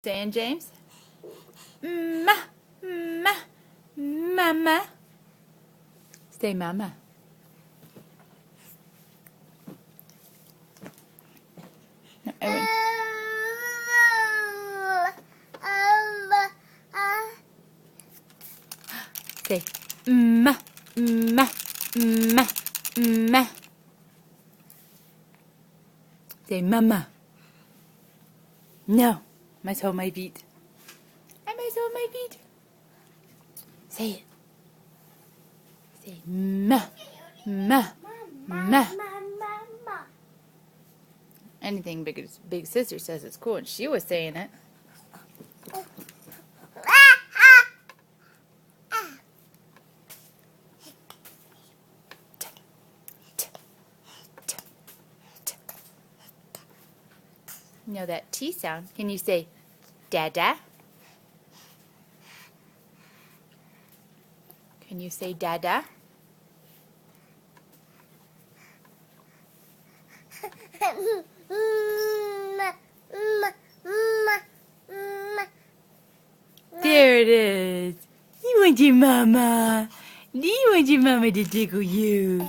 Saying, James? Ma, ma, mama. Say mama. No, Owen. Say ma, ma, ma, ma. Say mama. No, must hold my feet. I must hold my feet. Say it. Say ma, ma, ma. Anything big sister says it's cool, and she was saying it. You know that T sound? Can you say dada? Can you say dada? There it is. You want your mama. Do you want your mama to tickle you?